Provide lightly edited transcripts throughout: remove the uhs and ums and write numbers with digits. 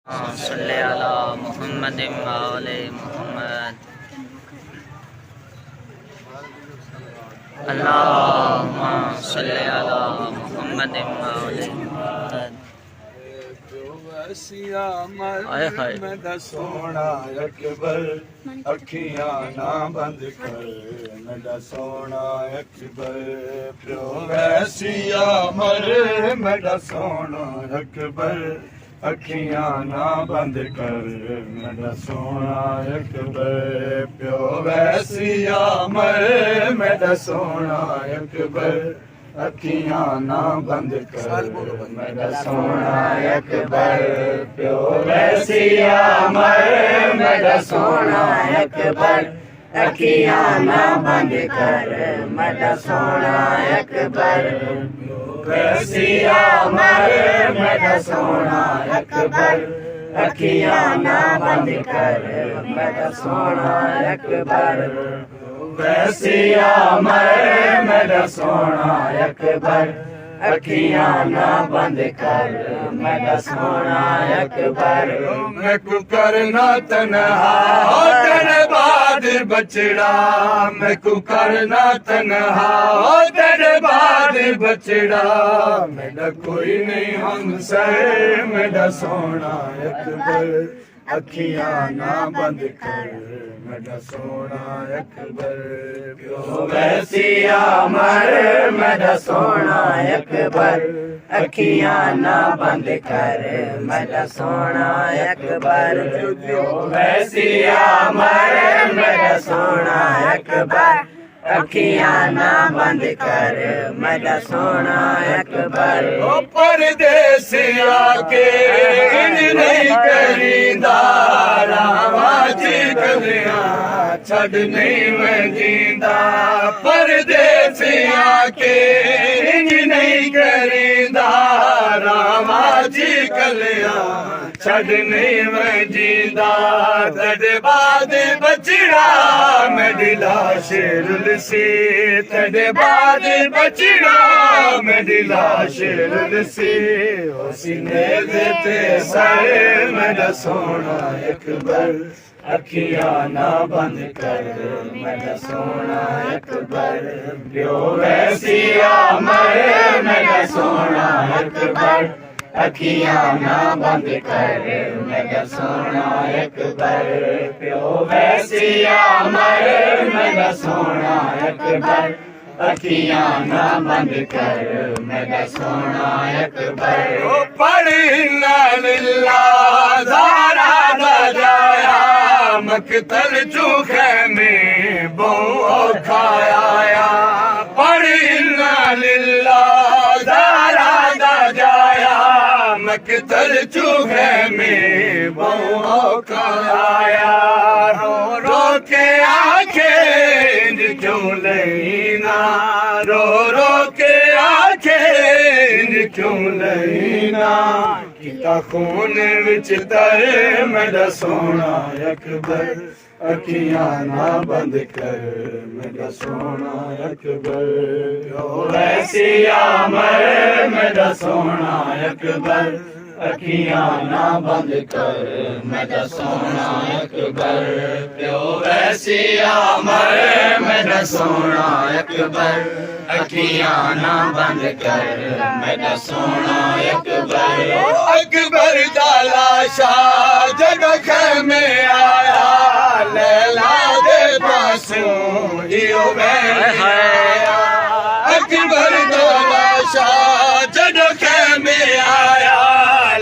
सल्ले अला मुहम्मद व आले मुहम्मद। अल्लाहुम्मा सल्ले अला मुहम्मद व आले मुहम्मद। आए हाय मेरा सोना अकबर अखियां ना बंद कर मेरा सोना अकबर प्यो वैसिया मर मेरा सोना अकबर अखियां ना बंद कर मेरा सोना अकबर प्यो वैसिया मर मेरा सोना अकबर अखियां ना बंद कर मेरा सोना अकबर प्यो वैसिया मर मेरा सोना अकबर अखियां ना बंद कर मेरा सोना अकबर वैसिया मर मेरा सोना अकबर अखियां ना बंद कर मेरा सोना अकबर वैसिया मर मेरा सोना अकबर अखियां ना बंद कर मेरा सोना अकबर मैं को करना तन्हा तेरे बाद बचड़ा मैं को करना तन्हा तेरे बाद बचड़ा मेरा कोई नहीं हमसे मेरा सोना अकबर अखियां ना बंद कर मेरा सोना अकबर प्यो वैसिया मर मेरा सोना अकबर अखियां ना बंद कर मेरा सोना अकबर प्यो वैसिया मर मेरा सोना अकबर अखियां ना बंद कर मेरा सोना अकबर परदेसिया के नहीं करींदा रावाजी गलियां छड़ नहीं मैं जींदा परदेसिया के नहीं करींदा रावाजी गलियां छड़ नहीं मैं जींदा तेरे बाद बचड़ा मेरी लाश रुलसी तेरे बाद बचड़ा मेरी लाश रुलसी सीने देते सारे मेरा सोना अकबर अखियां ना बंद कर मेरा सोना अकबर प्यो वैसिया मर मेरा सोना अकबर अखियां ना बंद कर मेरा सोना अकबर प्यो वैसिया मर मेरा सोना अकबर अखियां ना बंद कर मेरा सोना अकबर पढ़ इन्ना लिल्लाह ज़ारा दा जाया मकतल चूखे में बहु खाया पढ़ इन्ना लिल्लाह ज़ारा दा जाया मकतल चूखे में बहु खाया रो रो के आंखें क्यों लेना रो रो के आंखें क्यों लेना किता खून विच तरे मेरा सोना अकबर अखियां ना बंद कर मेरा सोना अकबर वैसिया मर मेरा सोना अकबर अखियां ना बंद कर मेरा सोना अकबर प्यो वैसिया मर मेरा सोना अकबर अखियां ना बंद कर मेरा सोना अकबर अकबर जाला शाह जगह में आया लैला दे पासों इयो आया अकबर जाला शाह जगह में आया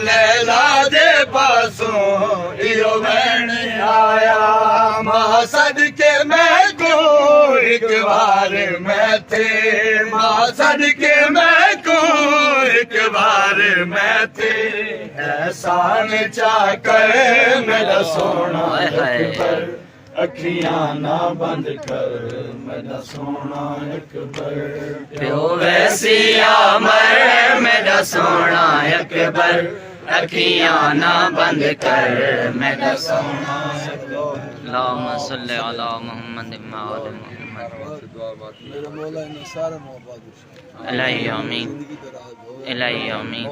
लैला दे पासों इयो आया मां सदके मैं को एक बार मैं थे मां सदके मैं को एक बार मैं थे एहसान चाकर मेरा सोना अकबर अखियां ना बंद कर मेरा सोना अकबर प्यो वैसिया मर मेरा सोना अकबर अखियां ना बंद कर मेरा सोना अल्लाहुम्मा सल्ले अला मुहम्मद व आले मुहम्मद। इलाही आमीन इलाही आमीन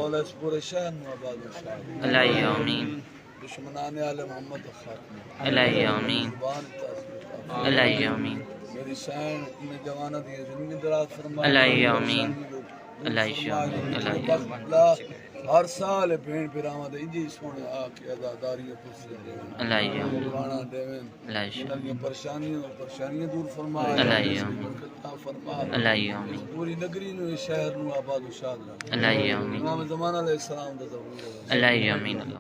इलाही आमीन। दुश्मनाने आले मोहम्मद खात्मा इलाही आमीन कुर्बान तासीर इलाही आमीन मेरी सैन इन जवाना दी जिंदगी दराज फरमा इलाही आमीन इलाही आमीन इलाही आमीन हर साल भेण बिरावां दे इंजी सोने आके अदादारी खुशी दे इलाही आमीन कुराना देवन इलाही इनकी परेशानियां दूर फरमा इलाही आमीन बरकत फरमा इलाही आमीन पूरी नगरी नु शहर नु आबाद शाद रख इलाही आमीन इमाम ज़मान अलैहि सलाम दा ज़रूर इलाही आमीन